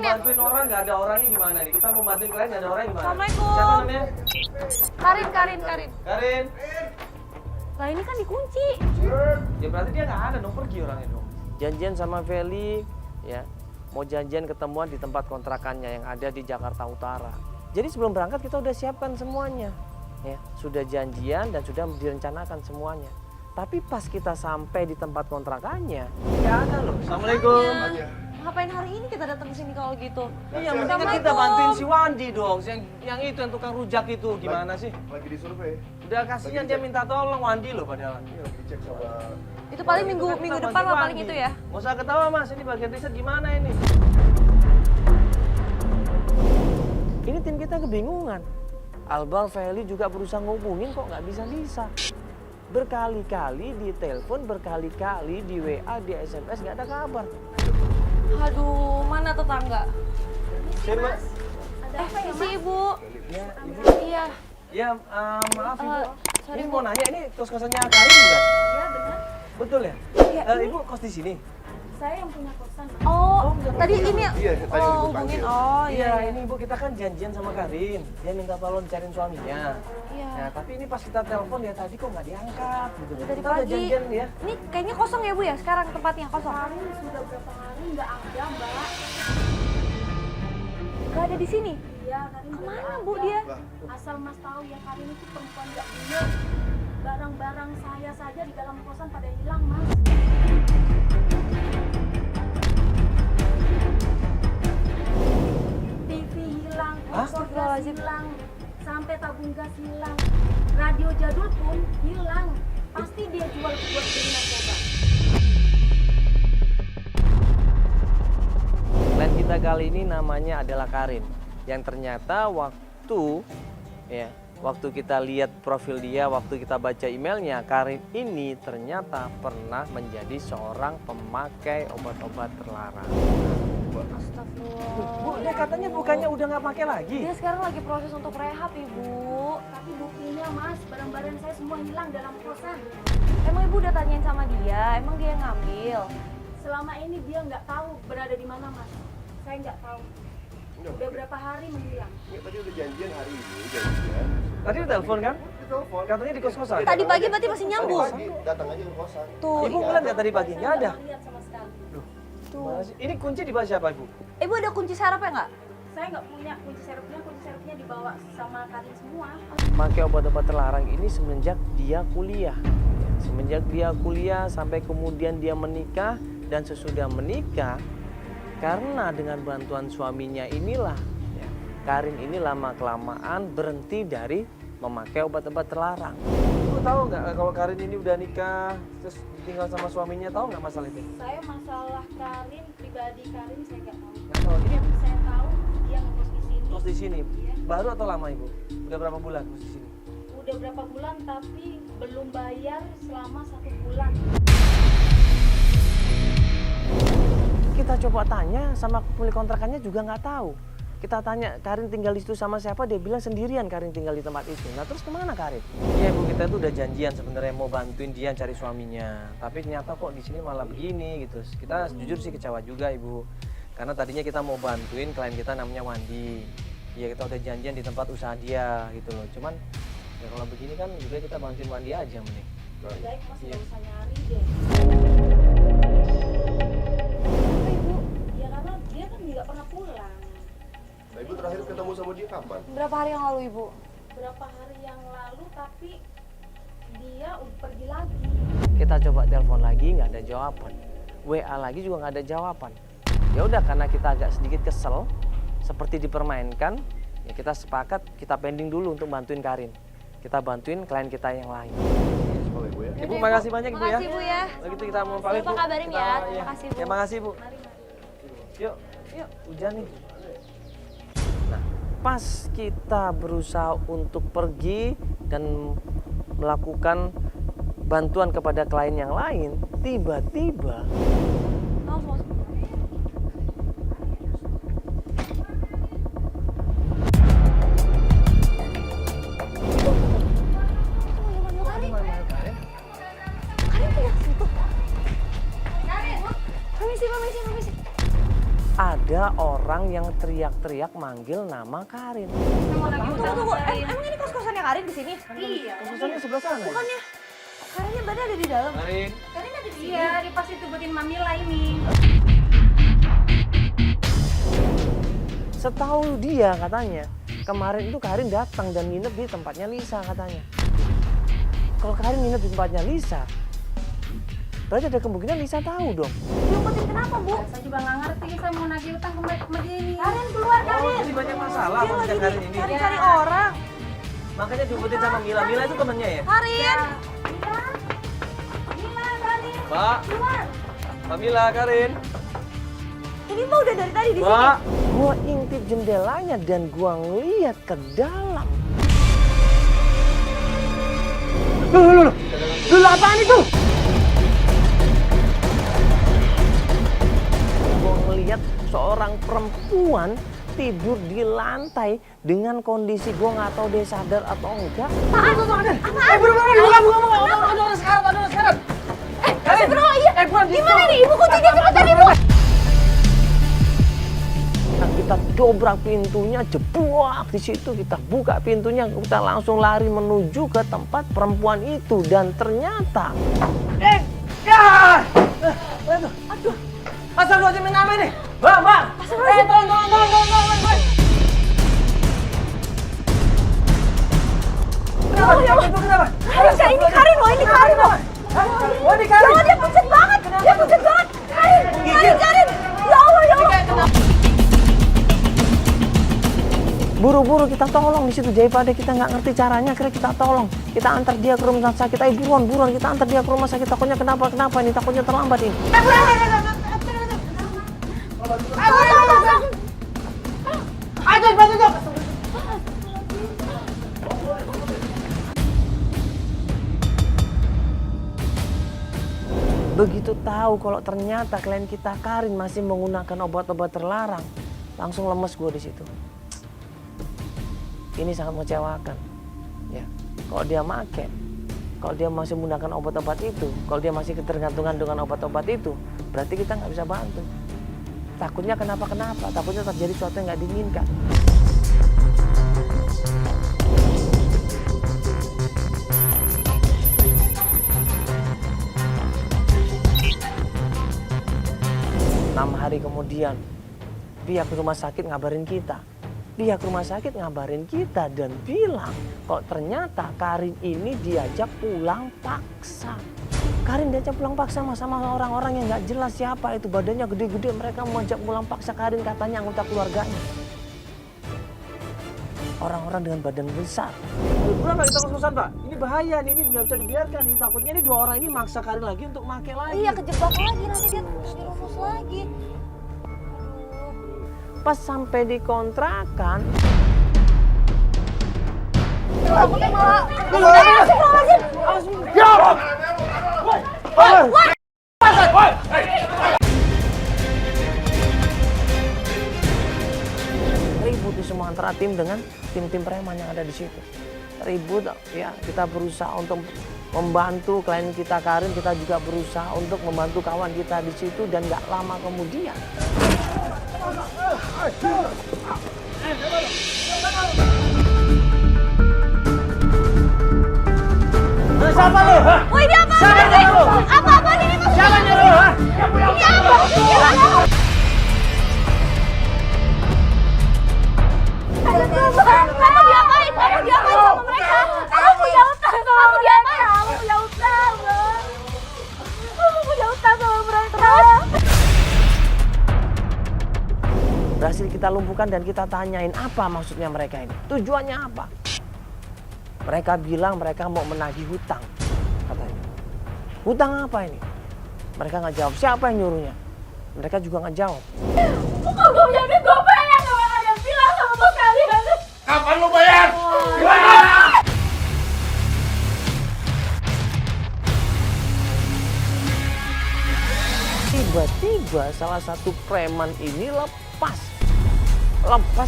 ya. Bantuin orang nggak ada orangnya gimana nih? Kita mau bantuin klien nggak ada orangnya gimana? Assalamualaikum. Siapa namanya? Karin. Karin. Lah ini kan dikunci. Ya berarti dia nggak ada dong, pergi orangnya dong. Janjian sama Feli, ya. Mau janjian ketemuan di tempat kontrakannya yang ada di Jakarta Utara. Jadi sebelum berangkat kita udah siapkan semuanya. Ya, sudah janjian dan sudah direncanakan semuanya. Tapi pas kita sampai di tempat kontrakannya, nggak ada loh. Assalamualaikum. Ngapain hari ini kita datang ke sini kalau gitu? Iya, mendingan kita bantuin si Wandi dong. Yang itu, yang tukang rujak itu. Gimana sih? Lagi disurvei. Udah kasihan dia minta tolong Wandi loh padahal. Iya, lagi dicek sama. Itu paling minggu depan lah paling itu ya. Nggak usah ketawa Mas, ini bagian riset gimana ini? Ini tim kita kebingungan. Albar Feli juga berusaha ngubungin kok nggak bisa-bisa. Berkali-kali di telepon, berkali-kali di WA, di SMS nggak ada kabar. Aduh, mana tetangga? Sini Mas. Ada apa ya, si Ibu? Ya, Ibu. Iya. Ya, maaf Ibu. Sorry, Ini Bu. mau nanya, ini kos-kosannya Karin bukan? Iya benar, Betul ya? Iya, Ibu kos di sini? saya yang punya kosan. Oh, tadi ini Iya, tadi oh, dipanggil. hubungin. Oh, iya. Ini Ibu, kita kan janjian sama Karin. Dia minta tolong cariin suaminya. Iya. Nah, tapi ini pas kita telepon ya tadi kok nggak diangkat gitu. Dari Kita udah pagi. janjian ya. Ini kayaknya kosong ya, Bu ya? Sekarang tempatnya kosong. Kemarin sudah berapa hari nggak ada, Mbak. Gak ada di sini. Iya, Karin nggak Kemana, ada. Bu, dia? Asal Mas tahu ya, Karin itu perempuan nggak benar. Barang-barang saya saja di dalam kosan pada hilang, Mas. TV hilang, kompor gas hilang, sampai tabung gas hilang, radio jadul pun hilang. Pasti dia jual buat beli narkoba. Klien kita kali ini namanya adalah Karin. Yang ternyata waktu kita lihat profil dia, waktu kita baca emailnya, Karin ini ternyata pernah menjadi seorang pemakai obat-obat terlarang. Astagfirullah. Bu, dia katanya bukannya udah nggak pakai lagi. Dia sekarang lagi proses untuk rehab, Ibu. Tapi buktinya, Mas, barang-barang saya semua hilang dalam kosan. Emang Ibu udah tanyain sama dia? Emang dia yang ngambil? Selama ini dia nggak tahu berada di mana, Mas. Saya nggak tahu. Udah berapa hari menghilang. Iya, tadi udah janjian hari ini, janjian. Tadi udah telepon kan? Ditelepon. Katanya di kos-kosan. Tadi pagi berarti masih nyambung. Tadi pagi, datang aja ke kosan. Tuh, Ibu ngeliat nggak tadi pagi? Nggak ada. Saya lihat sama sekali. Gimana sih? Ini kunci di bawah siapa Ibu? Ibu ada kunci serepnya nggak? Saya nggak punya kunci serepnya dibawa sama Karin semua. Pakai obat-obat terlarang ini semenjak dia kuliah. Semenjak dia kuliah sampai kemudian dia menikah dan sesudah menikah, karena dengan bantuan suaminya inilah, ya, Karin ini lama-kelamaan berhenti dari memakai obat-obat terlarang. Ibu tahu nggak kalau Karin ini udah nikah, terus tinggal sama suaminya, tahu nggak masalah itu? Saya masalah Karin, pribadi Karin saya nggak tahu. Nggak tahu. Ini Yang saya tahu dia ngekos di sini. kos di sini. Iya. Baru atau lama Ibu? Udah berapa bulan kos di sini? Udah berapa bulan tapi belum bayar selama 1 bulan. Kita coba tanya sama pemilik kontrakannya juga nggak tahu. Kita tanya Karin tinggal di situ sama siapa, dia bilang sendirian Karin tinggal di tempat itu. Nah terus kemana Karin? Iya Bu, kita tuh udah janjian sebenarnya mau bantuin dia cari suaminya. Tapi ternyata kok di sini malah begini gitu. Kita jujur sih kecewa juga Ibu. Karena tadinya kita mau bantuin klien kita namanya Wandi. Ya kita udah janjian di tempat usaha dia gitu loh. Cuman ya kalau begini kan juga kita bantuin Wandi aja mending. Baik Mas, Iya. nggak usah nyari deh. Apa Ibu? Ya karena dia kan nggak pernah pulang. Nah, Ibu terakhir ketemu sama dia kapan? Berapa hari yang lalu Ibu? Berapa hari yang lalu tapi dia pergi lagi. Kita coba telepon lagi nggak ada jawaban, WA lagi juga nggak ada jawaban. Ya udah karena kita agak sedikit kesel, seperti dipermainkan, ya kita sepakat kita pending dulu untuk bantuin Karin. Kita bantuin klien kita yang lain. Semoga Ibu ya. Ibu makasih banyak Ibu ya. Makasih Bu ya. Kalau gitu kita mau pamit Bapak Bu. kabarin Kita- ya. iya. Makasih, Bu. Ya makasih Bu. Mari, mari. Yuk, hujan nih. Nah, pas kita berusaha untuk pergi dan melakukan bantuan kepada klien yang lain, tiba-tiba Langsung masuk. Karin tinggal di situ. Permisi. ada ada orang yang teriak-teriak manggil nama Karin. Tunggu. Emang ini kos-kosannya Karin di sini? Iya. Kosannya sebelah sana. ya? Bukannya Karinnya berarti ada di dalam. Karin. Karin ada di sini. Iya, dia pasti tubutin Mamila ini. Setahu dia katanya, kemarin itu Karin datang dan nginep di tempatnya Lisa katanya. Kalau Karin nginep di tempatnya Lisa, berarti ada kemungkinan Lisa tahu dong. Diumpetin kenapa, Bu? Saya juga nggak ngerti, saya mau nagih utang ke dia ini. Karin keluar, Karin. Jadi banyak masalah Dia sama lagi Karin ini. cari orang. Makanya diumpetin sama Mila. Mila itu temennya ya? Karin. Mila, berani. Mbak, Keluar. Mbak Mila, Karin. Ini Mbak udah dari tadi di sini. Mbak, gua intip jendelanya dan gua ngeliat ke dalam. Loh, apaan itu? Gua ngeliat seorang perempuan tidur di lantai dengan kondisi gua nggak tahu dia sadar atau enggak. Buka sekarang. Gimana nih? Ibu kuncinya cepetan, Ibu. Nah, kita dobrak pintunya, jeblok di situ, kita buka pintunya, kita langsung lari menuju ke tempat perempuan itu dan ternyata aduh, asal lu aja main apa nih? Mbak, tolong. Kenapa? Ini Karin loh, ini Karin loh. Oh, ini Karin. Oh, dia pucat banget. Karin. Ya Allah. Buru-buru kita tolong di situ, daripada kita nggak ngerti caranya, akhirnya kita tolong. Kita antar dia ke rumah sakit. Ayo buruan kita antar dia ke rumah sakit. Takutnya kenapa ini? Takutnya terlambat ini. Begitu tahu kalau ternyata klien kita Karin masih menggunakan obat-obat terlarang, langsung lemes gue di situ. Ini sangat mengecewakan. Ya, kalau dia kalau dia masih menggunakan obat-obat itu, kalau dia masih ketergantungan dengan obat-obat itu, berarti kita nggak bisa bantu. Takutnya kenapa-kenapa, takutnya terjadi sesuatu yang nggak diinginkan. Enam hari kemudian, pihak rumah sakit ngabarin kita. Pihak rumah sakit ngabarin kita dan bilang kalau ternyata Karin ini diajak pulang paksa. Karin diajak pulang paksa sama orang-orang yang nggak jelas siapa itu, badannya gede-gede, mereka mau ajak pulang paksa Karin, katanya anggota keluarganya. Orang-orang dengan badan besar. Pulang kita kos-kosan, Pak. Ini bahaya nih, ini nggak bisa dibiarkan. Ini takutnya ini dua orang ini maksa Karin lagi untuk make lagi. Iya, kejebak lagi, nanti dia dirumus lagi. Pas sampai di kontrakan, Takutnya malah ribut di semua antara tim dengan tim preman yang ada di situ. Ribut, ya kita berusaha untuk membantu klien kita Karin, kita juga berusaha untuk membantu kawan kita di situ dan nggak lama kemudian. Siapa lu? Woi, ini apa? Apa ini? Siapa nyuruh? Ini apa? Kamu diapain sama mereka? Kamu punya utang sama mereka. Berhasil kita lumpuhkan dan kita tanyain apa maksudnya mereka ini. Tujuannya apa? Mereka bilang mereka mau menagih hutang, katanya. Hutang apa ini? Mereka nggak jawab. Siapa yang nyuruhnya? Mereka juga nggak jawab. Kok gue jadi gue bayar sama ada bilang sama bos kalian. Kapan lu bayar? Tiba-tiba salah satu preman ini lepas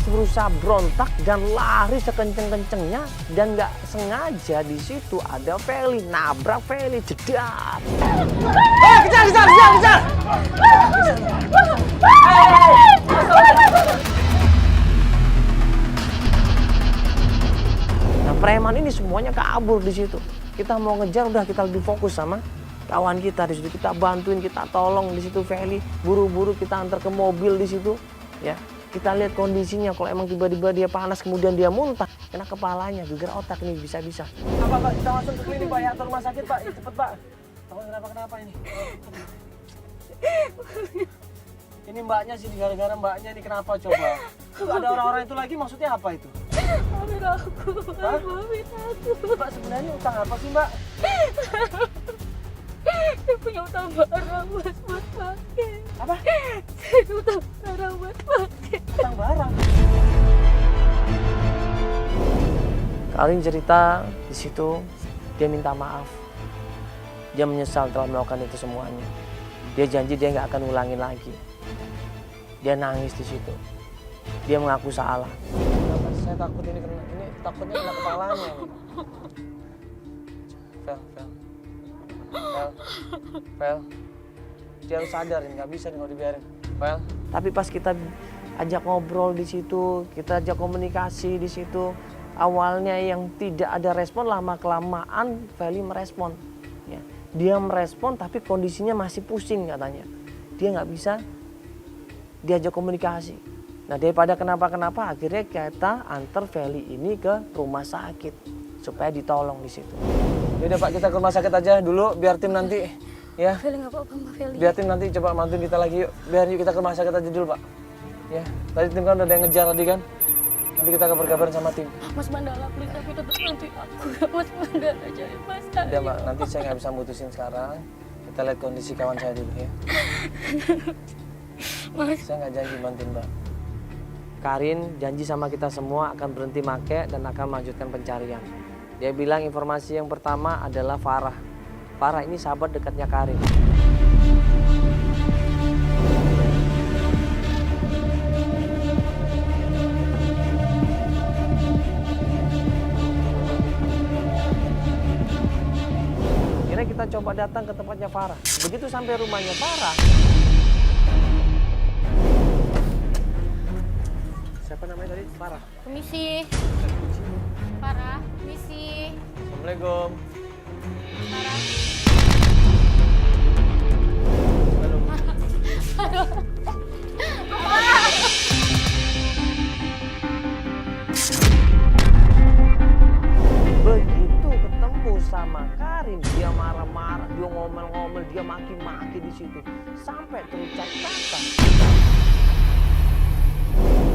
berusaha berontak dan lari sekenceng-kencengnya dan nggak sengaja di situ ada Feli, nabrak Feli, jedat. Kejar! semuanya kabur di situ. Kita mau ngejar, udah kita lebih fokus sama kawan kita di situ. Kita bantuin, kita tolong di situ Feli. Buru-buru kita antar ke mobil di situ. Ya, kita lihat kondisinya. Kalau emang tiba-tiba dia panas, kemudian dia muntah, kena kepalanya, geger otak ini bisa-bisa. Pak, kita langsung ke klinik Pak ya, atau rumah sakit Pak. Cepet Pak. Tahu kenapa ini? Ini mbaknya sih, gara-gara mbaknya ini kenapa coba? Itu ada orang-orang itu lagi, maksudnya apa itu? Maafin aku, maafin aku. Mbak sebenarnya utang apa sih Mbak? Saya punya utang barang buat pakai. Apa? Saya utang barang buat pakai. Utang barang. Karin cerita di situ, dia minta maaf. Dia menyesal telah melakukan itu semuanya. Dia janji dia nggak akan ulangin lagi. Dia nangis di situ. Dia mengaku salah. Saya takut ini takutnya kena kepalanya. Fel. Dia harus sadar ini nggak bisa nih kalau dibiarin. Fel. Tapi pas kita ajak ngobrol di situ, kita ajak komunikasi di situ, awalnya yang tidak ada respon, lama kelamaan Feli merespon. Ya. Dia merespon tapi kondisinya masih pusing katanya. Dia nggak bisa diajak komunikasi. Nah daripada kenapa-kenapa akhirnya kita antar Feli ini ke rumah sakit supaya ditolong di situ. Yaudah Pak, kita ke rumah sakit aja dulu biar tim nanti ya. Feli nggak apa-apa Mbak Feli. Biar tim nanti coba mantuin kita lagi yuk. Biar yuk kita ke rumah sakit aja dulu Pak. Ya, tadi tim kan udah ada yang ngejar tadi kan. Nanti kita kabar-kabaran sama tim. Mas Mandala, please tapi tetap bantuin aku. Mas Mandala cari Mas. Udah Mbak, nanti saya nggak bisa mutusin sekarang. Kita lihat kondisi kawan saya dulu ya. Mas. Saya nggak janji bantuin Mbak. Karin janji sama kita semua akan berhenti make dan akan melanjutkan pencarian. Dia bilang informasi yang pertama adalah Farah. Farah ini sahabat dekatnya Karin. Akhirnya kita coba datang ke tempatnya Farah. Begitu sampai rumahnya Farah, siapa namanya tadi? Farah. Permisi. Farah, permisi. Assalamualaikum. Farah. Halo. Begitu ketemu sama Karin, dia marah-marah, dia ngomel-ngomel, dia maki-maki di situ, sampai terucap kata.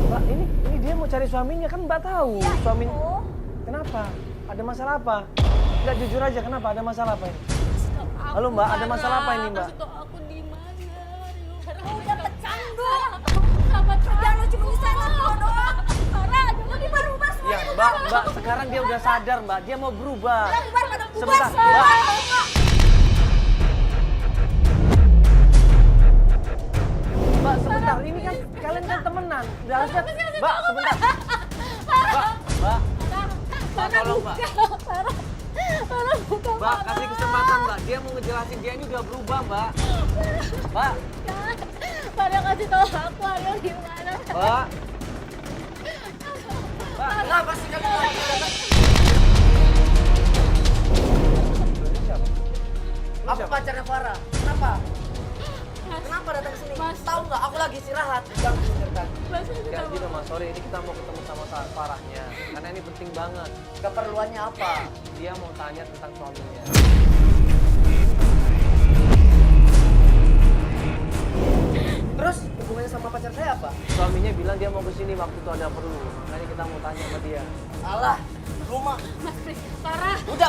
Mbak, ini dia mau cari suaminya kan Mbak tahu suaminya. Kenapa? Ada masalah apa? Enggak jujur aja, kenapa? Ada masalah apa ini? Halo Mbak, ada masalah apa ini Mbak? Kasih tau aku di mana. Udah pecanda. Jangan lu cuma bisa ngaku doang. Farah, jangan di rumah semua. Ya Mbak, sekarang dia udah sadar Mbak, dia mau berubah. Bubar. Sebentar, Mbak. Mbak, sebentar, ini kan kalian kan temenan. Udah harusnya, Mbak, sebentar. Mbak, tolong Mbak. Mbak, kasih kesempatan Mbak, dia mau ngejelasin, dia ini udah berubah Mbak. Mbak. Farah kasih tau aku Aryo gimana. Mbak. Mbak, kenapa sih kalian datang? Aku pacarnya Farah. Kenapa? Kenapa datang ke sini? Tahu nggak? Aku lagi istirahat. Jangan didengarkan. Kayak gini Mas, sorry ini kita mau ketemu sama Farahnya. Karena ini penting banget. Keperluannya apa? Dia mau tanya tentang suaminya. Terus hubungannya sama pacar saya apa? Suaminya bilang dia mau kesini waktu itu ada perlu. Makanya kita mau tanya sama dia. Salah. Rumah. Mas, please. Farah. Udah.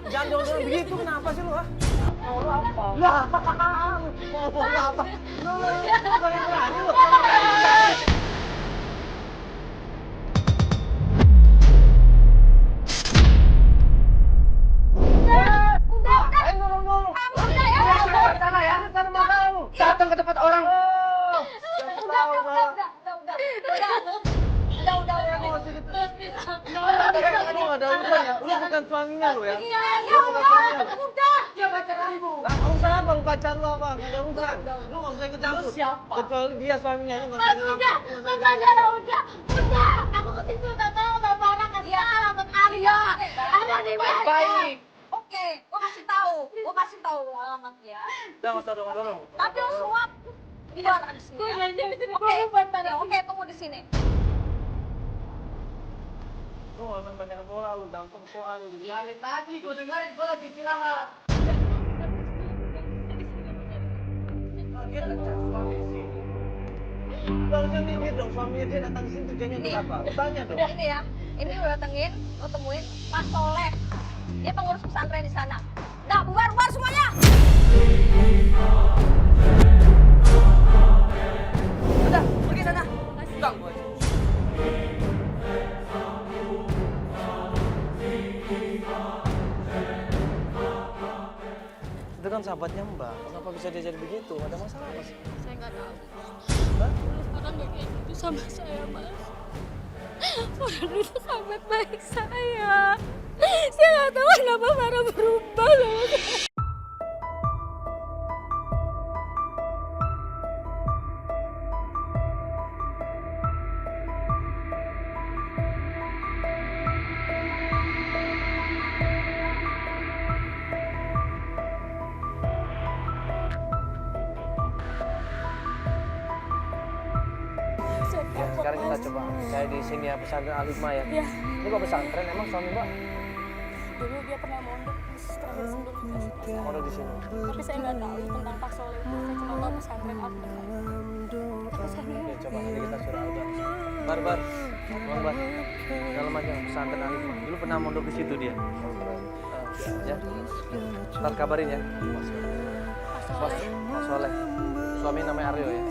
Jangan jauh-jauh begitu, kenapa sih lu ah? Mau lu apa? Lah, mau apa? Lu bukan yang berani lu. Datang ke tempat orang. Lu gak ada urusan ya? Lu bukan suaminya lu ya? Lu bukan suaminya lu. Dia pacar ibu. Lah, urusan bang pacar lo apa? Gak ada urusan. Lu nggak usah ikut campur. Siapa? Kecuali dia suaminya lu nggak Mas usah udah, udah. Aku ke situ udah tahu Mbak Farah kasih alamat Aryo. Ada di mana? Baik. Oke, gua kasih tahu alamatnya. Jangan tolong. Tapi lo suap. Buat di sini. Gue janji di sini Oke, buat Farah. oke, tunggu di sini. Lu nggak usah banyak bola, lu gampang soal lu. Dari tadi gue dengerin gue lagi istirahat. Dia kan suami sini. Harusnya mikir dong, suaminya dia datang ke sini tujuannya untuk apa? Tanya dong. Udah ini ya. Ini udah datengin, lo temuin Pak Soleh. Dia pengurus pesantren di sana. Nah, bubar semuanya. Udah, pergi sana. Ganggu aja. Itu kan sahabatnya Mbak, kenapa bisa dia jadi begitu? Ada masalah apa sih? Saya nggak tahu. Hah? Farah nggak kayak gitu sama saya, Mas. Farah itu sahabat baik saya. Saya nggak tahu kenapa Farah berubah sama saya. Ya, sekarang kita coba saya di sini ya pesantren Al-Hikmah ya. Iya. Ini kok pesantren emang suami Mbak? Dulu dia pernah mondok di terakhir sebelum Mondok di sini. tapi saya nggak tahu tentang Pak Soleh itu. Saya cuma tahu pesantren Akbar. Ya coba nanti kita suruh Albar. Bar. Bang Bar. Dalam aja pesantren Al-Hikmah. Dulu pernah mondok di situ dia. Ya. Ntar kabarin ya. Mas Soleh. Suami namanya Aryo ya.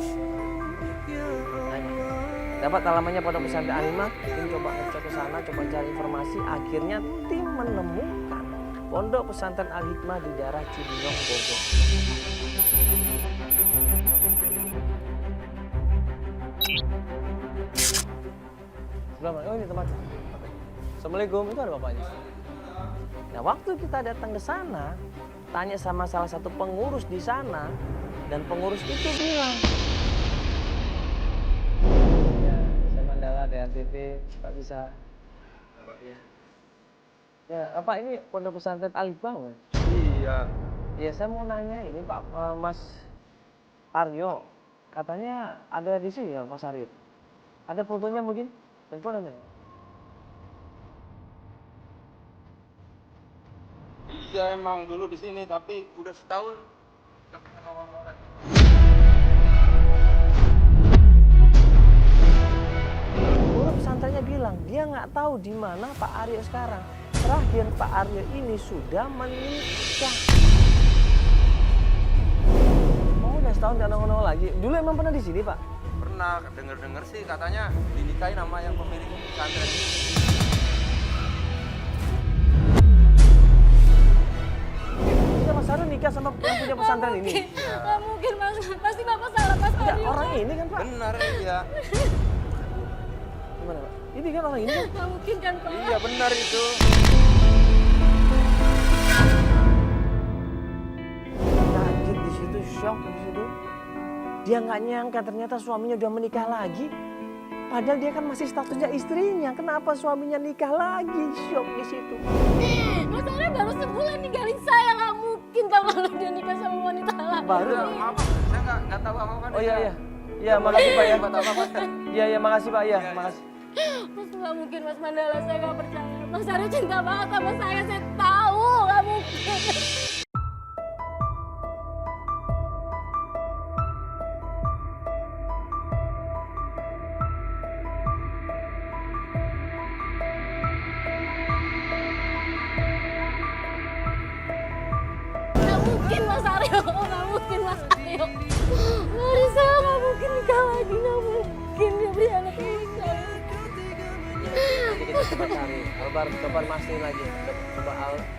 Dapat alamatnya Pondok Pesantren Al-Hikmah, tim coba ngecek ke sana, coba cari informasi, akhirnya tim menemukan Pondok Pesantren Al-Hikmah di daerah Cibinong, Bogor. Sebelah mana? Oh ini tempatnya. Assalamualaikum, itu ada bapaknya. Nah waktu kita datang ke sana, tanya sama salah satu pengurus di sana, dan pengurus itu bilang, Mandala TV, Pak bisa. Ya, apa ini Pondok Pesantren Al-Hikmah? Iya. Iya, saya mau nanya ini Pak Mas Aryo. Katanya ada di sini ya Mas Aryo. Ada fotonya mungkin? Telepon ada? Iya emang dulu di sini tapi udah setahun. Guru pesantrennya bilang dia nggak tahu di mana Pak Aryo sekarang. Terakhir Pak Aryo ini sudah menikah. Oh udah setahun nggak nongol lagi. Dulu emang pernah di sini Pak? Pernah denger sih katanya dinikahin sama yang pemilik pesantren. Kita Mas Aryo nikah sama yang punya pesantren ini? Nggak mungkin Mas, pasti Bapak salah Mas Enggak, Aryo. orang ini kan Pak? Benar ya. Gimana Pak? Ini kan orang ini kan? Nggak mungkin kan Pak? Iya benar itu. Kaget di situ, shock di situ. Dia nggak nyangka ternyata suaminya udah menikah lagi. Padahal dia kan masih statusnya istrinya. Kenapa suaminya nikah lagi? Shock di situ. Mas Aryo baru sebulan ninggalin saya, nggak mungkin kalau dia nikah sama wanita lain. Baru? Udah, maaf, saya nggak tahu apa-apa. Oh iya iya. Iya makasih Pak ya. Buat apa Mas? Iya iya makasih Pak ya. Makasih. Mas nggak mungkin Mas Mandala, saya nggak percaya. Mas Aryo cinta banget sama saya tahu, nggak mungkin. Nggak mungkin Mas Aryo, nggak mungkin Mas Aryo. Marisa nggak mungkin nikah lagi, nggak mungkin dia beri anak ini saya. Nanti kita coba cari. Albar coba mastiin lagi. Coba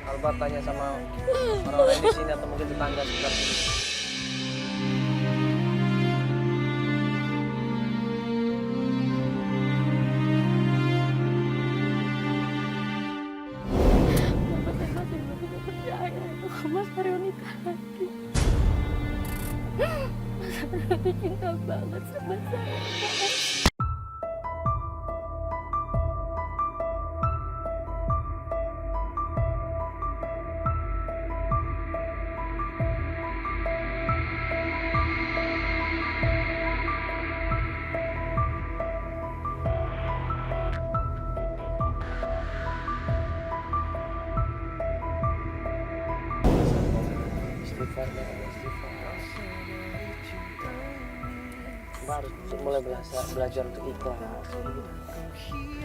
Albar tanya sama orang-orang di sini atau mungkin tetangga sekitar sini. Bapak saya masih belum bisa percaya. Mas Mario nikah lagi. Mas Mario itu cinta banget sama saya. Mbak harus mulai belajar untuk ikhlas.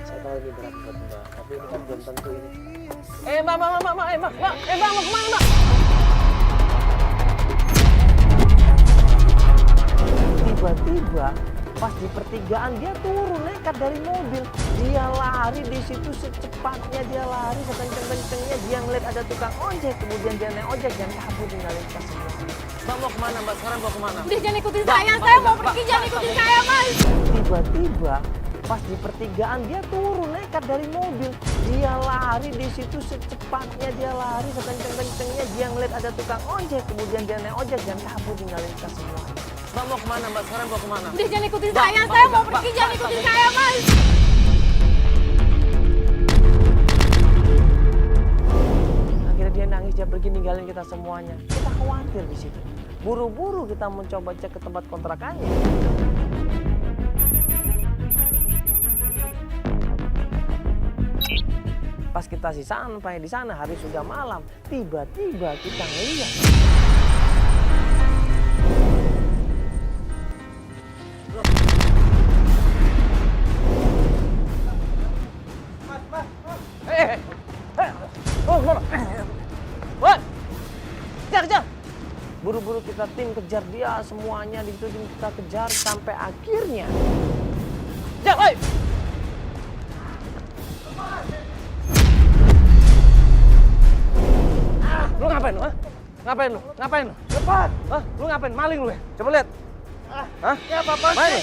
Saya tahu ini berat buat Mbak, tapi ini kan belum tentu ini. Mbak mau kemana Mbak? Tiba-tiba pas di pertigaan dia turun nekat dari mobil. Dia lari di situ secepatnya, dia lari sekenceng-kencengnya. Dia ngeliat ada tukang ojek, kemudian dia naik ojek dan kabur tinggalin kita semua. Mbak mau kemana Mbak? Sekarang mau kemana? Udah jangan ikutin saya mau pergi, jangan ikutin saya Mas. Tiba-tiba pas di pertigaan dia turun nekat dari mobil. Dia lari di situ secepatnya, dia lari sekenceng-kencengnya. Dia ngeliat ada tukang ojek, kemudian dia naik ojek dan kabur tinggalin kita semua. Mbak mau kemana Mbak? Sekarang mau kemana? Udah jangan ikutin saya mau pergi, jangan ikutin saya Mas. Akhirnya dia nangis, dia pergi ninggalin kita semuanya. Kita khawatir di situ. Buru-buru kita mencoba cek ke tempat kontrakannya. Pas kita sampai di sana, hari sudah malam. Tiba-tiba kita ngeliat. Kejar! Buru-buru kita tim kejar dia, semuanya di situ kita kejar sampai akhirnya. Kejar, woi! Lu ngapain lu? Ngapain lu? Cepat! Lu ngapain? Maling lu ya? Coba lihat. Hah? Ya apa-apa sih?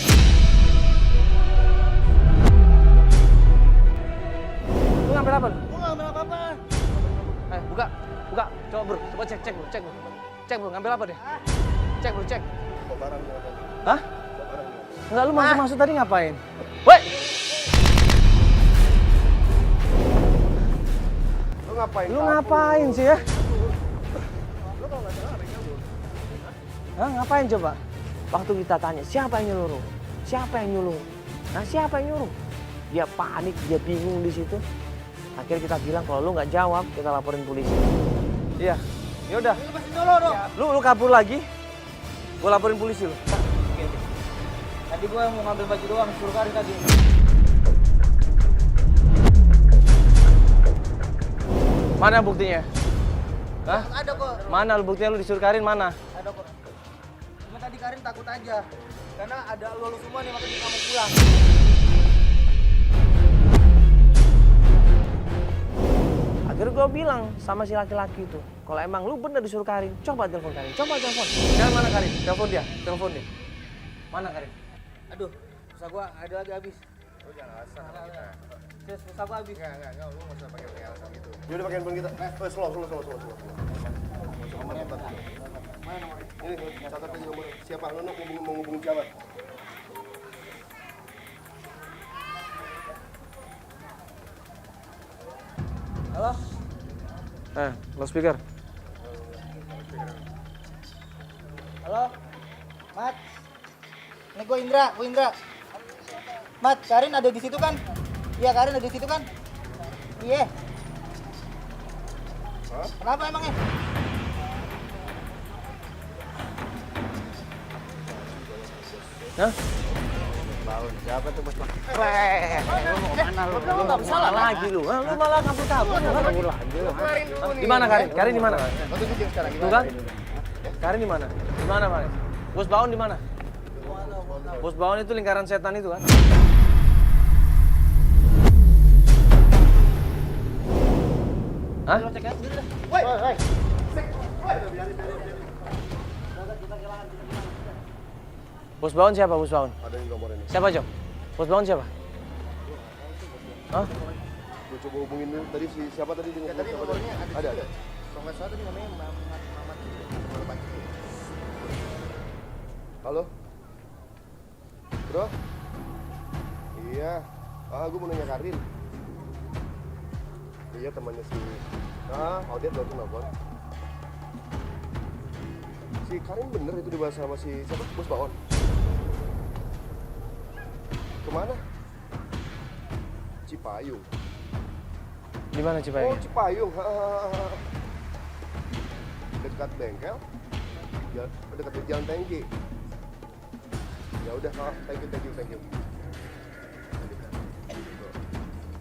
Lu ngambil apa lu? Gua nggak ngambil apa-apa. Buka. Coba bro, coba cek bro. Cek bro, ngambil apa deh? Cek bro. Bawa barang dia tadi. Hah? Bawa barang dia. Enggak, lu maksud tadi ngapain? Woi! Lu ngapain? Lu ngapain sih ya? Lu kalau nggak salah mereka lu. Hah, ngapain coba? Waktu kita tanya, siapa yang nyuruh? Siapa yang nyuruh? Nah, siapa yang nyuruh? Dia panik, dia bingung di situ. Akhirnya kita bilang kalau lu nggak jawab, kita laporin polisi. Iya, yaudah. Lepasin dulu dong. Lu kabur lagi, gua laporin polisi lu. Tadi gua mau ngambil baju doang, suruh Karin tadi. Mana buktinya? Hah? Ada kok. Mana lu buktinya lu disuruh Karin mana? Ada kok. Cuma tadi Karin takut aja. Karena ada lu semua nih, makanya dia nggak mau pulang. Akhirnya gue bilang sama si laki-laki itu, kalau emang lu bener disuruh Karin, coba telepon Karin, coba telepon. Jangan mana Karin, telepon dia. Mana Karin? Aduh, pulsa gua ada lagi habis. Lu jangan alasan sama kita. Terus pulsa gua habis. Enggak, lu nggak usah pakai alasan gitu. Dia udah pakai handphone kita. Slow. Mana nomornya? Ini catat aja nomornya. Siapa? Lu mau ngubungin siapa? Halo? Loudspeaker. Halo? Mat? Ini gua Indra. Mat, Karin ada di situ kan? Iya, Karin ada di situ kan? Iya. Kenapa emangnya? Hah? Siapa tuh bos bang? Lu nggak salah lagi lu. Lu malah kabur-kabur. Di mana Karin? Karin di mana? Tuh kan? Karin di mana? Di mana Karin? Bos Baon di mana? Bos Baon itu lingkaran setan itu kan? Hah? Woi. Bos Baon siapa Bos Baon? Ada yang nomor ini. Siapa Jok? Bos Baon siapa? Hah? Gue coba hubungin dulu. Tadi siapa tadi? Tadi nomornya ada. Kalau nggak salah tadi namanya Mamat gitu. Kalau pagi itu. Halo? Bro? Iya. Gue mau nanya Karin. Iya temannya si... Audet baru nelfon. Si Karin bener itu dibahas sama si siapa? Bos Baon. Kemana? Cipayung. Di mana Cipayung? Oh Cipayung. Dekat bengkel. Dekat jalan Tengki. Ya udah, thank you.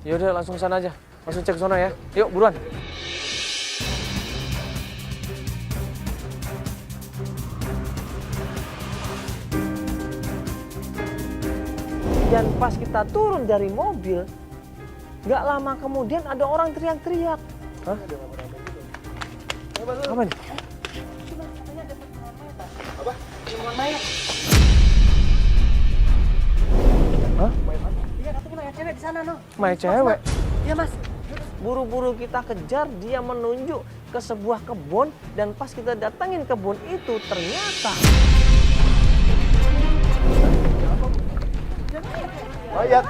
Ya udah langsung sana aja. Langsung cek sana ya. Yuk buruan. Dan pas kita turun dari mobil, nggak lama kemudian ada orang teriak-teriak. Hah? Apa nih? Apa? Penemuan mayat. Hah? Iya, katanya mayat cewek di sana, no. Mayat cewek? Iya, Mas. Buru-buru kita kejar, dia menunjuk ke sebuah kebun, dan pas kita datangin kebun itu ternyata Mayat.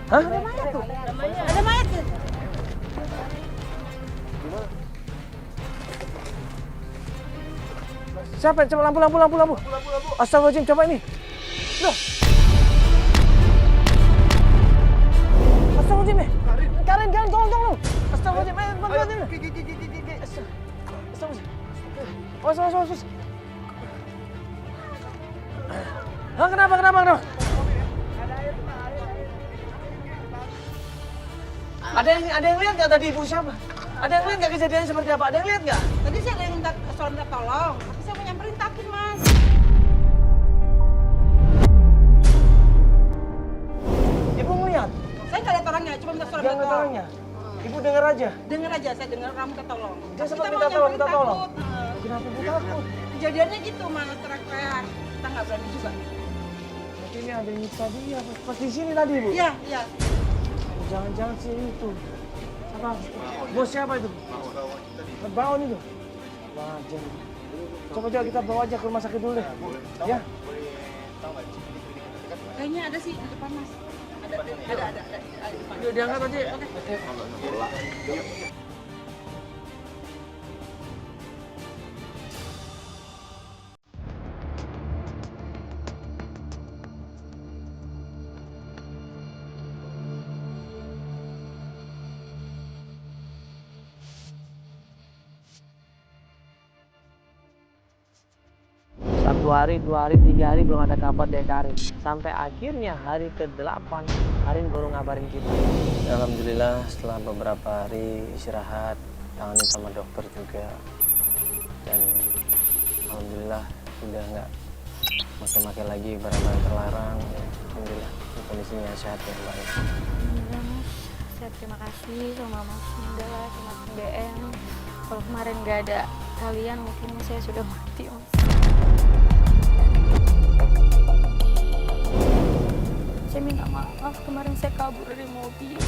hah? Ada mayat tuh. Siapa? Coba lampu. Astagfirullahaladzim, coba ini. Loh. Astagfirullahaladzim ya. Karin, jangan tolong. Astagfirullahaladzim, bantu. Astagfirullahaladzim. Awas. Hah, kenapa? Ada yang lihat nggak tadi ibu siapa? Ada yang lihat nggak kejadiannya seperti apa? Ada yang lihat nggak? Tadi saya ada yang minta tolong, tapi saya mau nyamperin takin, Mas. Ibu ngeliat? Saya nggak lihat orangnya, cuma minta surat Jangan tolong. orangnya. Ibu dengar aja. Dengar aja, saya dengar kamu minta tolong. Dia sempat Kita minta mau tolong, nyamperin takut. Kenapa ibu takut? Kejadiannya gitu, Mas, teriak-teriak. Kita nggak berani juga. Mungkin ini ada yang nyiksa dia. Pas di sini tadi ibu? Iya. Jangan-jangan sih itu. Apa? Bos siapa itu? Baon itu? Wajar. Coba kita bawa aja ke rumah sakit dulu deh. Ya. Kayaknya ada sih di depan, Mas. Ada. Yuk diangkat aja. Satu hari, 2 hari, 3 hari belum ada kabar dari Karin. Sampai akhirnya hari ke-8 Karin baru ngabarin kita. Alhamdulillah setelah beberapa hari istirahat, tangani sama dokter juga. Dan alhamdulillah udah nggak makan lagi barang-barang terlarang. Ya, alhamdulillah kondisinya sehat dan baik. Alhamdulillah Mas, saya terima kasih sama Mas Indah, sama Mas BM. Kalau kemarin nggak ada kalian mungkin saya sudah mati Mas. Saya minta maaf, kemarin saya kabur dari mobil.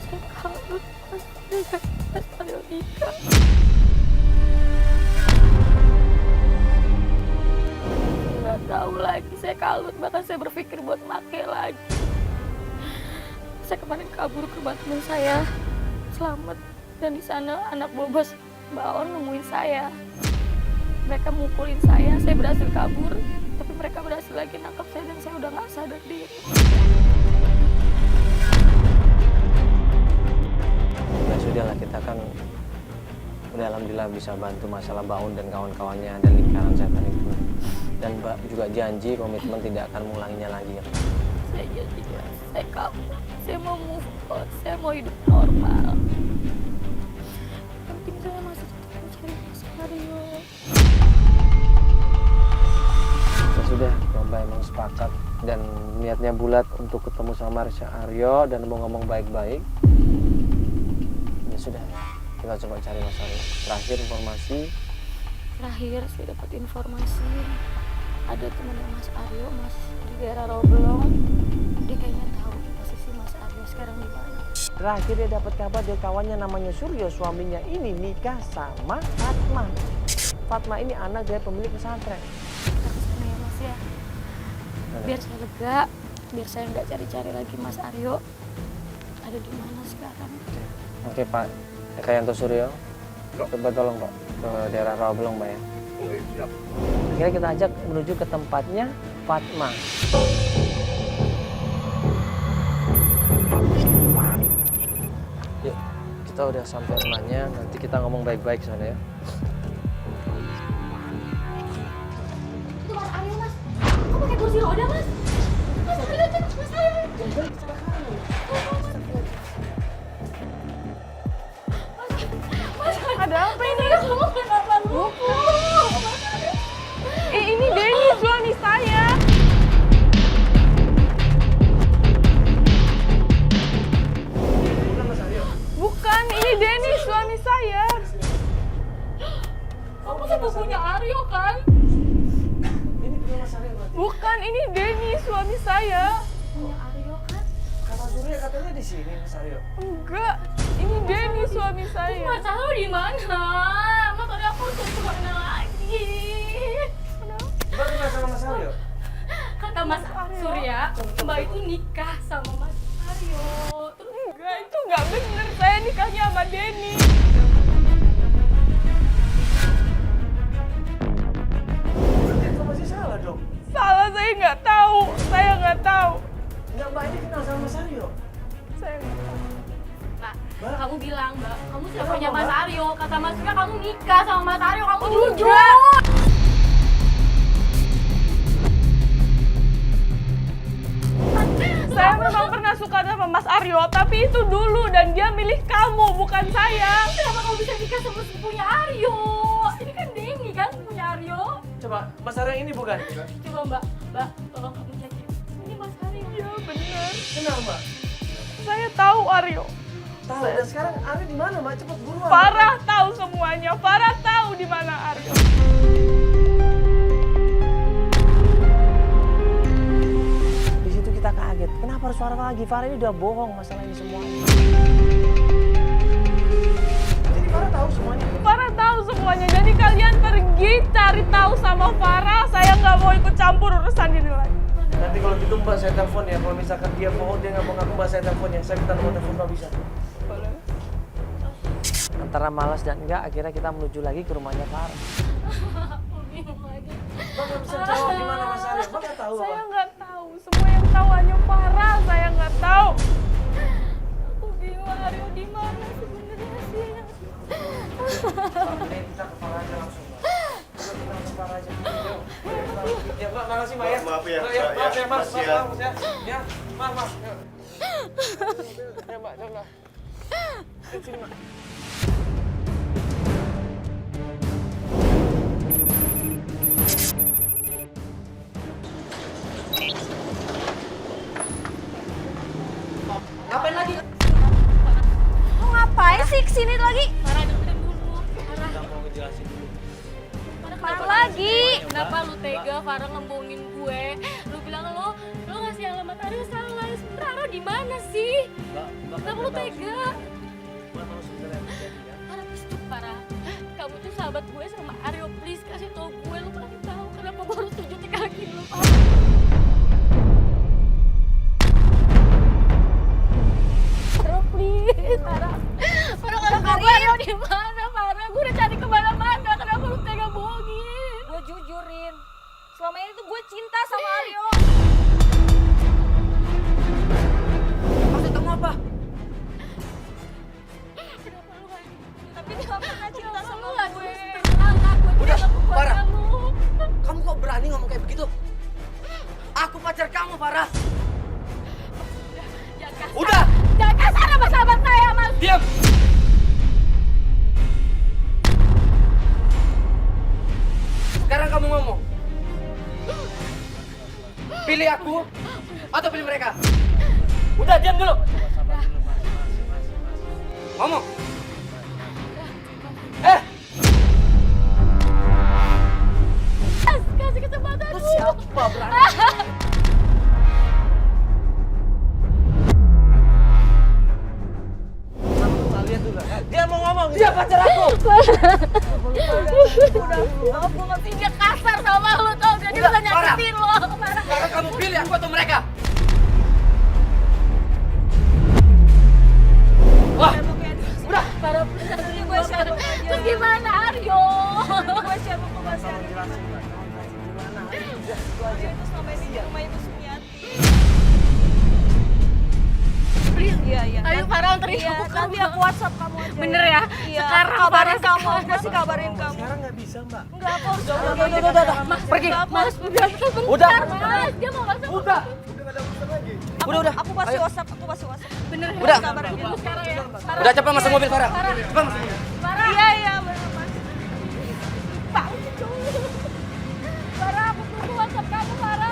Saya kabur, Mas. Saya sambil nikah. Nggak tahu lagi, saya kalut. Bahkan saya berpikir buat pakai lagi. Saya kemarin kabur ke rumah teman saya, selamat. Dan di sana anak bobos Baon nemuin saya. Mereka mukulin saya berhasil kabur. Tapi mereka berhasil lagi nangkap saya dan saya udah nggak sadar diri. Ya sudah lah, kita kan udah alhamdulillah bisa bantu masalah Baun dan kawan-kawannya dan lingkaran setan itu. Dan Mbak juga janji komitmen tidak akan mengulanginya lagi ya. Saya janji, saya kabur. Saya mau move on, saya mau hidup normal. Yang penting saya masih tetap mencari Mas Mario. Ya sudah, Mbak emang sepakat dan niatnya bulat untuk ketemu sama Marsha Aryo dan mau ngomong baik-baik. Ya sudah, kita coba cari Mas Aryo. Terakhir informasi. Terakhir saya dapat informasi ada temannya Mas Aryo, Mas di daerah Roblong. Dia kayaknya tahu posisi Mas Aryo sekarang di mana. Terakhir dia dapat kabar dari kawannya namanya Suryo, suaminya ini nikah sama Fatma. Fatma ini anak dari pemilik pesantren. Tapi ya Mas ya, biar saya lega, biar saya nggak cari-cari lagi Mas Aryo ada di mana sekarang. Oke Pak, Ekayanto Suryo, coba tolong Pak ke daerah Rawabelong Pak ya. Akhirnya kita ajak menuju ke tempatnya Fatma. Yuk, kita udah sampai rumahnya, nanti kita ngomong baik-baik sana ya. Itu Mas Aryo, Mas. Kok pakai kursi roda, Mas? Mas Aryo itu, Mas Aryo. Ada apa ini? Kamu kenapa lupa? Ini Denny, suami saya. Bukan, ini Denny, suami saya. Kamu sepupunya Aryo kan? Ini punya Mas Aryo berarti. Bukan, ini Denny, suami saya. Punya Aryo kan? Kata Suryo katanya di sini Mas Aryo. Enggak, ini Denny, suami saya. Mas Aryo di mana? Mas Aryo aku cari kemana lagi? Mbak kenal sama Mas Aryo? Kata Mas Surya, Mbak itu nikah sama Mas Aryo. Terus Enggak, itu enggak bener. Saya nikahnya sama Denny. Berarti itu masih salah dong. Salah, saya nggak tahu. Saya nggak tahu. Enggak, Mbak ini kenal sama Mas Aryo. Saya nggak tahu. Mbak, kamu bilang, Mbak, kamu Kenapa, siapanya Mas Mbak? Aryo. Kata Mas Surya kamu nikah sama Mas Aryo, kamu Enggak. jujur. Saya memang pernah suka sama Mas Aryo, tapi itu dulu dan dia milih kamu, bukan saya. Kenapa kamu bisa nikah sama sepupunya Aryo? Ini kan Denny kan punya Aryo. Coba, Mas Aryo ini bukan? Coba Mbak, tolong kamu cek. Ini Mas Aryo. Iya benar. Kenal Mbak? Saya tahu Aryo. Tahu, dan sekarang Aryo di mana Mbak? Cepet buruan. Farah tahu semuanya. Farah tahu di mana Aryo. Di situ kita kaget. Kenapa harus Farah lagi? Farah ini udah bohong masalah ini semuanya. Jadi Farah tahu semuanya. Farah tahu semuanya. Jadi kalian pergi cari tahu sama Farah. Saya nggak mau ikut campur urusan ini lagi. Nanti kalau gitu Mbak saya telepon ya. Kalau misalkan dia bohong, dia nggak mau ngaku, Mbak saya telepon ya. Saya minta nomor telepon Mbak bisa. Boleh. Antara malas dan enggak, akhirnya kita menuju lagi ke rumahnya Farah. Mbak nggak bisa jawab di mana Mas Aryo. Mbak nggak tahu apa? Saya nggak tahu. Semua yang tahu hanya Farah. Saya nggak tahu. Aku bingung Aryo di mana sebenarnya sih. Mbak, mending kita ke Farah aja langsung Mbak. Coba kita ke Farah aja. Yuk. Ya Mbak, makasih Mbak ya. Maaf ya, Mbak, ya, Mbak, maaf ya. ya Mas. Makasih ya. Maaf ya. Ya, maaf. Yuk. Ya Mbak, coba. Sini Mbak. Ngapain lagi? Mau ngapain sih kesini lagi? Farah dengerin dulu. Farah, Nggak mau ngejelasin dulu. Mana lagi? kenapa lu tega Farah ngebohongin gue? Lu bilang lo ngasih alamat Aryo salah. Sebenernya Aryo di mana sih? Mbak Kenapa lu tega? Mbak tahu sebenarnya yang terjadi ya. Farah, please tuh Farah. Kamu tuh sahabat gue sama Aryo. Please kasih tau gue. Lu pasti tahu kenapa baru setuju nikah lagi lu Farah. Farah, please. Farah. Farah, kenapa gue Aryo di mana Farah? Gue udah cari kemana-mana. Kenapa lu tega bohongin? Gue jujurin. Selama ini tuh gue cinta sama Aryo. Maksud kamu apa? Kenapa lu gak Tapi dia gak pernah cinta sama gue. Udah, Farah. lu? Kamu kok berani ngomong kayak begitu? Aku pacar kamu, Farah. Jangan kasar. Udah, Jangan kasar sama sahabat saya, Mas. diam. Sekarang kamu ngomong. Pilih aku atau pilih mereka? Udah, diam dulu. Ngomong. Kasih kesempatan lu. Siapa berani? Aku ngerti dia kasar sama lu tau gak? Dia udah nyakitin lo. Sekarang kamu pilih aku atau mereka? Wah, Udah, para peserta gue share. Terus gimana Aryo? Gue share buku Mas Aryo. Aryo itu selama ini di rumah Ibu Sumiati. Iya, iya. Ayo Farah anterin Iya, aku nanti aku WhatsApp kamu aja. Bener ya? Iya, Sekarang kabarin Farah, kamu. sekarang. Aku pasti kabarin kamu. Sekarang nggak bisa, Mbak. Enggak, aku harus Udah. Mas, Pergi. Mas, udah bentar. Udah. Mas, dia mau masuk. Udah. Udah. Aku pasti WhatsApp, Bener ya? Udah. Kabarin dulu sekarang ya. Farah. udah cepat masuk mobil Farah. Cepat masuk mobil. Farah. Iya, bener Mas. Farah, aku tunggu WhatsApp kamu, Farah.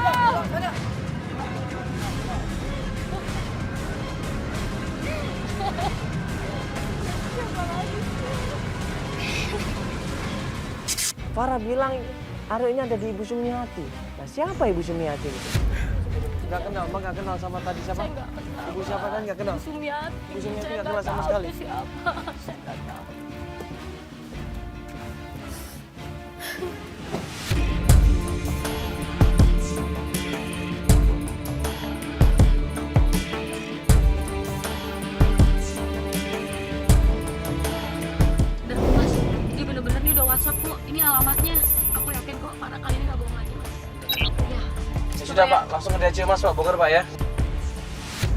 Farah bilang Aryo ini ada di Ibu Sumiati. Nah, siapa Ibu Sumiati itu? Nggak kenal, Mbak nggak kenal sama tadi siapa? Saya nggak kenal. Ibu siapa kan nggak kenal? Sumiati. Ibu Sumiati Saya nggak kenal sama tahu sekali. itu siapa. Saya nggak tahu. Udah Mas, dia bener-bener nih udah WhatsApp kok. Ini alamatnya. Aku yakin kok Farah kali ini nggak bohong lagi Mas. Ya. Ya sudah Pak, langsung ke DC Mas Pak, bongkar Pak ya.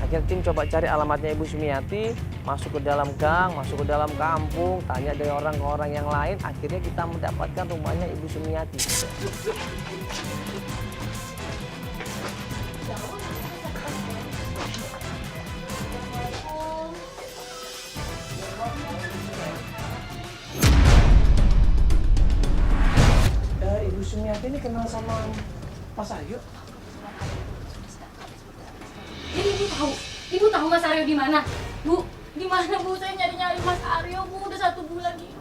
Akhirnya tim coba cari alamatnya Ibu Sumiati, masuk ke dalam gang, masuk ke dalam kampung, tanya dari orang ke orang yang lain, akhirnya kita mendapatkan rumahnya Ibu Sumiati. Ibu Sumiati ini kenal sama Mas Aryo? Jadi ibu tahu Mas Aryo di mana? Bu, di mana Bu? Saya nyari-nyari Mas Aryo Bu, udah 1 bulan ini.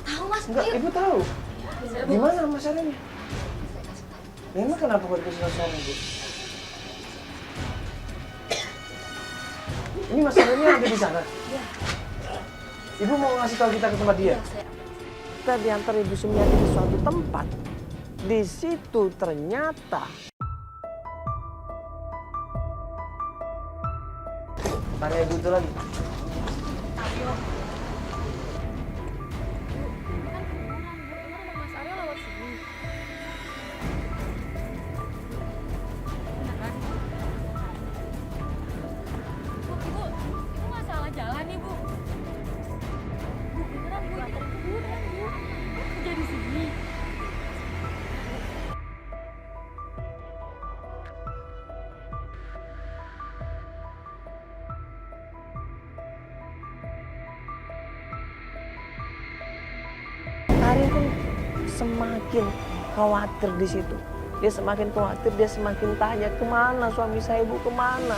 Tahu Mas? Enggak, Ayo. Ibu tahu. Saya, Di Bu. mana Mas Aryo-nya? Memang kenapa kok dikasih suami, Bu? Ini Mas Aryo-nya ada di sana? Iya. Ibu mau ngasih tahu kita ke tempat dia? Iya, saya. Kita diantar Ibu Sumiati ke suatu tempat. Di situ ternyata tanya Ibu itu lagi. Mas Aryo lewat sini. Beneran? Bu, ibu nggak salah jalan nih Bu. Bu, beneran Bu, ini kuburan Bu. Kerja di sini. Karin pun semakin khawatir di situ. Dia semakin khawatir, dia semakin tanya kemana suami saya, Bu, kemana?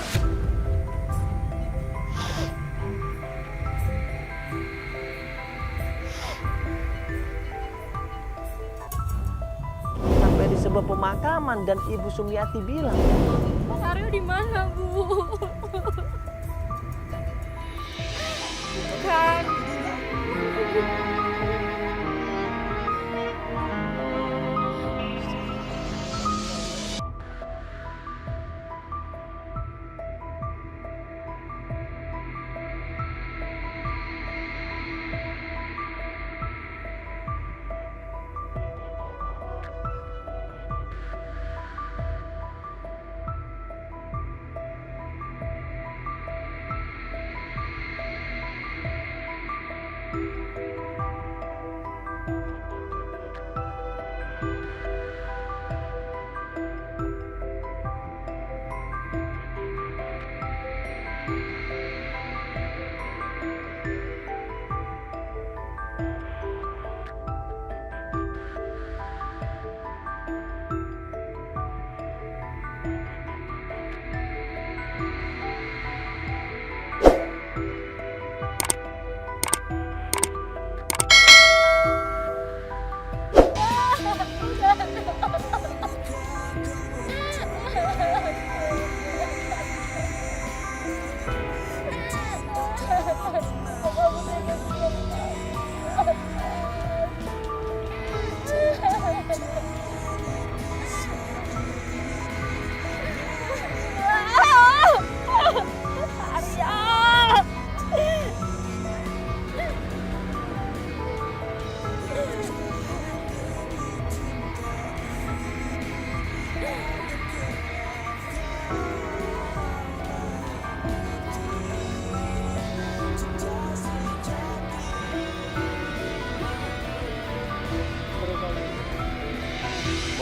Sampai di sebuah pemakaman dan Ibu Sumiati bilang, Mas Aryo di mana Bu? Kan.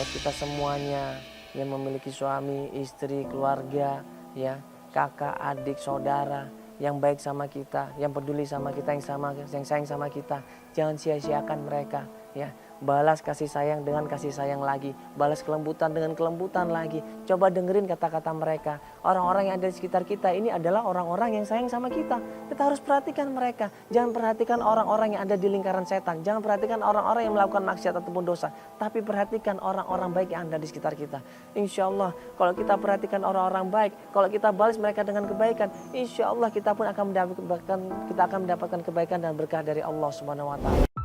buat kita semuanya yang memiliki suami, istri, keluarga, ya, kakak, adik, saudara yang baik sama kita, yang peduli sama kita, yang sayang sama kita. Jangan sia-siakan mereka, ya. Balas kasih sayang dengan kasih sayang lagi, balas kelembutan dengan kelembutan lagi. Coba dengerin kata-kata mereka. Orang-orang yang ada di sekitar kita ini adalah orang-orang yang sayang sama kita. Kita harus perhatikan mereka. Jangan perhatikan orang-orang yang ada di lingkaran setan. Jangan perhatikan orang-orang yang melakukan maksiat ataupun dosa. Tapi perhatikan orang-orang baik yang ada di sekitar kita. Insya Allah kalau kita perhatikan orang-orang baik, kalau kita balas mereka dengan kebaikan, insya Allah kita pun akan mendapatkan kebaikan dan berkah dari Allah Subhanahu Wa Taala.